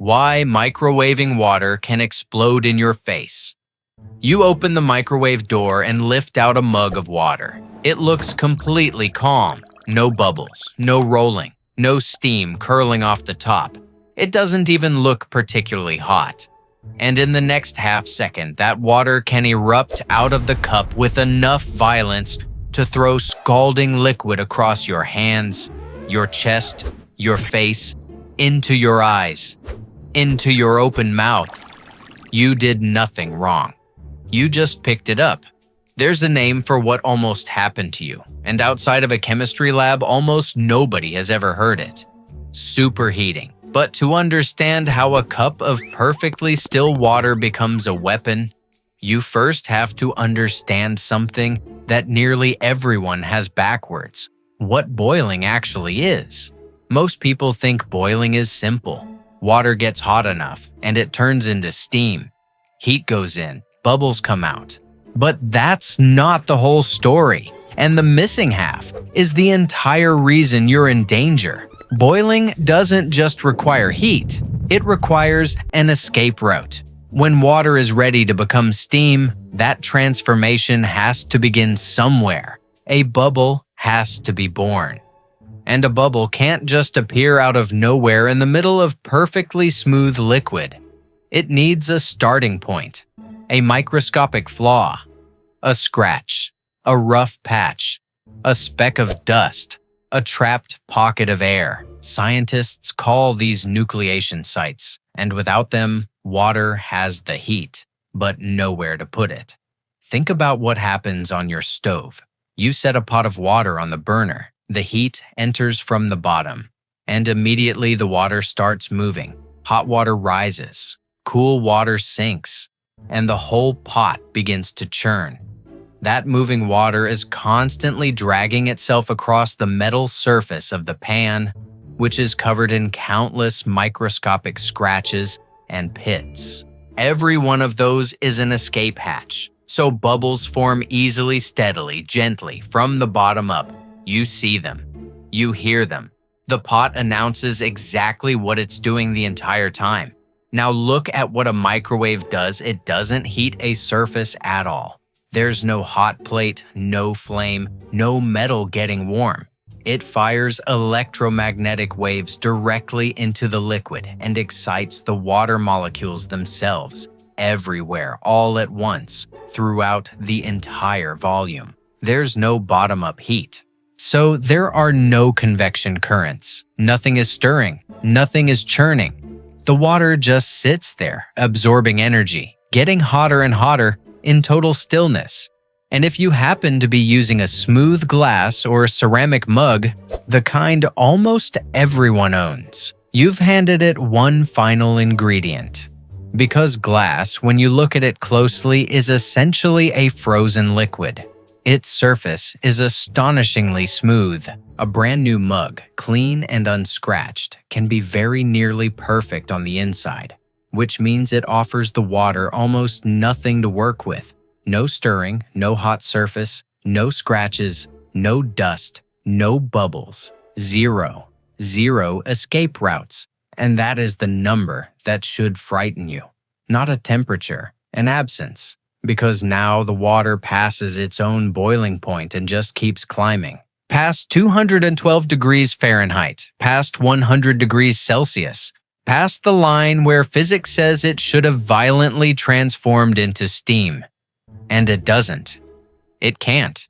Why microwaving water can explode in your face. You open the microwave door and lift out a mug of water. It looks completely calm. No bubbles, no rolling, no steam curling off the top. It doesn't even look particularly hot. And in the next half second, that water can erupt out of the cup with enough violence to throw scalding liquid across your hands, your chest, your face, into your eyes, into your open mouth. You did nothing wrong. You just picked it up. There's a name for what almost happened to you, and outside of a chemistry lab, almost nobody has ever heard it. Superheating. But to understand how a cup of perfectly still water becomes a weapon, you first have to understand something that nearly everyone has backwards: what boiling actually is. Most people think boiling is simple. Water gets hot enough, and it turns into steam. Heat goes in, bubbles come out. But that's not the whole story. And the missing half is the entire reason you're in danger. Boiling doesn't just require heat, it requires an escape route. When water is ready to become steam, that transformation has to begin somewhere. A bubble has to be born. And a bubble can't just appear out of nowhere in the middle of perfectly smooth liquid. It needs a starting point, a microscopic flaw, a scratch, a rough patch, a speck of dust, a trapped pocket of air. Scientists call these nucleation sites, and without them, water has the heat, but nowhere to put it. Think about what happens on your stove. You set a pot of water on the burner. The heat enters from the bottom, and immediately the water starts moving. Hot water rises, cool water sinks, and the whole pot begins to churn. That moving water is constantly dragging itself across the metal surface of the pan, which is covered in countless microscopic scratches and pits. Every one of those is an escape hatch, so bubbles form easily, steadily, gently, from the bottom up. You see them. You hear them. The pot announces exactly what it's doing the entire time. Now look at what a microwave does. It doesn't heat a surface at all. There's no hot plate, no flame, no metal getting warm. It fires electromagnetic waves directly into the liquid and excites the water molecules themselves, everywhere, all at once, throughout the entire volume. There's no bottom-up heat. So there are no convection currents. Nothing is stirring. Nothing is churning. The water just sits there, absorbing energy, getting hotter and hotter in total stillness. And if you happen to be using a smooth glass or ceramic mug, the kind almost everyone owns, you've handed it one final ingredient. Because glass, when you look at it closely, is essentially a frozen liquid. Its surface is astonishingly smooth. A brand new mug, clean and unscratched, can be very nearly perfect on the inside, which means it offers the water almost nothing to work with. No stirring, no hot surface, no scratches, no dust, no bubbles, zero escape routes. And that is the number that should frighten you, not a temperature, an absence. Because now the water passes its own boiling point and just keeps climbing. Past 212 degrees Fahrenheit, past 100 degrees Celsius, past the line where physics says it should have violently transformed into steam. And it doesn't. It can't.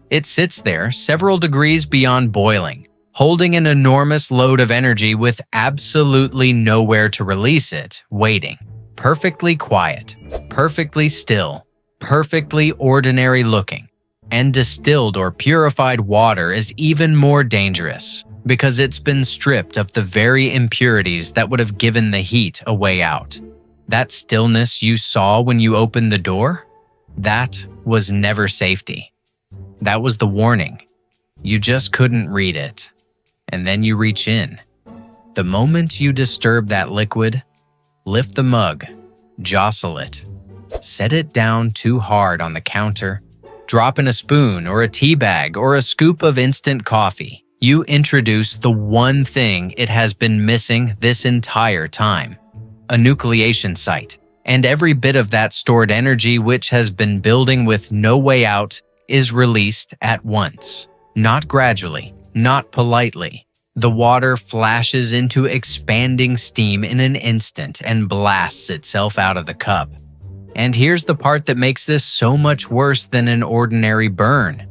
It sits there several degrees beyond boiling, holding an enormous load of energy with absolutely nowhere to release it, waiting. Perfectly quiet, perfectly still, perfectly ordinary looking. And distilled or purified water is even more dangerous because it's been stripped of the very impurities that would have given the heat a way out. That stillness you saw when you opened the door? That was never safety. That was the warning. You just couldn't read it. And then you reach in. The moment you disturb that liquid, lift the mug, jostle it, set it down too hard on the counter, drop in a spoon or a tea bag or a scoop of instant coffee. You introduce the one thing it has been missing this entire time. a nucleation site, and every bit of that stored energy which has been building with no way out is released at once. Not gradually, not politely. The water flashes into expanding steam in an instant and blasts itself out of the cup. And here's the part that makes this so much worse than an ordinary burn.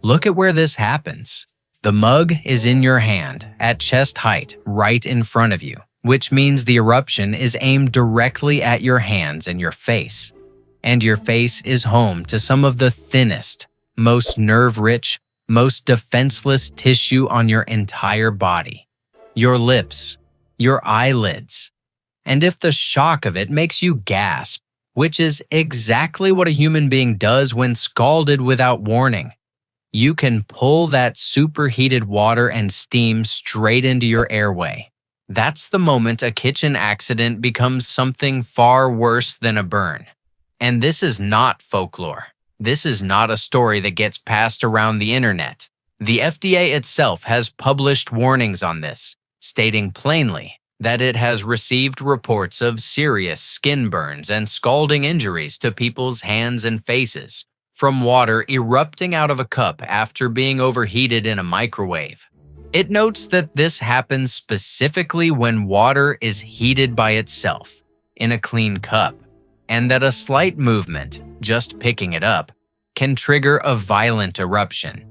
Look at where this happens. The mug is in your hand, at chest height, right in front of you, which means the eruption is aimed directly at your hands and your face. And your face is home to some of the thinnest, most nerve-rich, most defenseless tissue on your entire body. Your lips, your eyelids. And if the shock of it makes you gasp, which is exactly what a human being does when scalded without warning, you can pull that superheated water and steam straight into your airway. That's the moment a kitchen accident becomes something far worse than a burn. And this is not folklore. This is not a story that gets passed around the internet. The FDA itself has published warnings on this, stating plainly that it has received reports of serious skin burns and scalding injuries to people's hands and faces from water erupting out of a cup after being overheated in a microwave. It notes that this happens specifically when water is heated by itself in a clean cup, and that a slight movement, just picking it up, can trigger a violent eruption.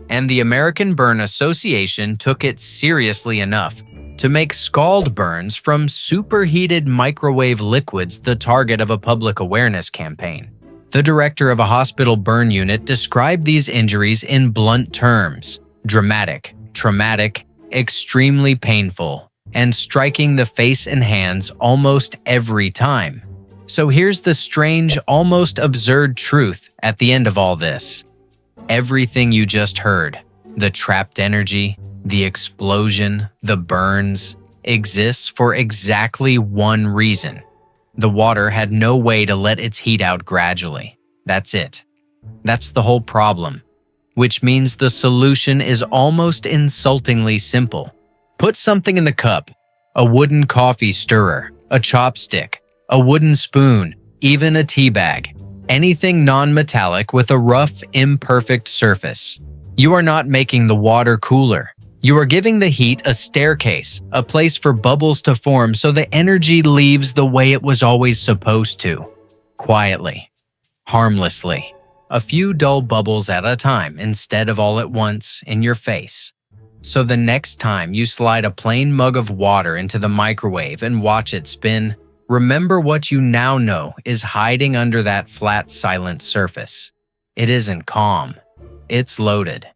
And the American Burn Association took it seriously enough to make scald burns from superheated microwave liquids the target of a public awareness campaign. The director of a hospital burn unit described these injuries in blunt terms: dramatic, traumatic, extremely painful, and striking the face and hands almost every time. So here's the strange, almost absurd truth at the end of all this. Everything you just heard, the trapped energy, the explosion, the burns, exists for exactly one reason. The water had no way to let its heat out gradually. That's it. That's the whole problem. Which means the solution is almost insultingly simple. Put something in the cup, a wooden coffee stirrer, a chopstick, a wooden spoon, even a tea bag, anything non-metallic with a rough, imperfect surface. You are not making the water cooler. You are giving the heat a staircase, a place for bubbles to form so the energy leaves the way it was always supposed to. Quietly, harmlessly, a few dull bubbles at a time instead of all at once in your face. So the next time you slide a plain mug of water into the microwave and watch it spin, remember what you now know is hiding under that flat, silent surface. It isn't calm. It's loaded.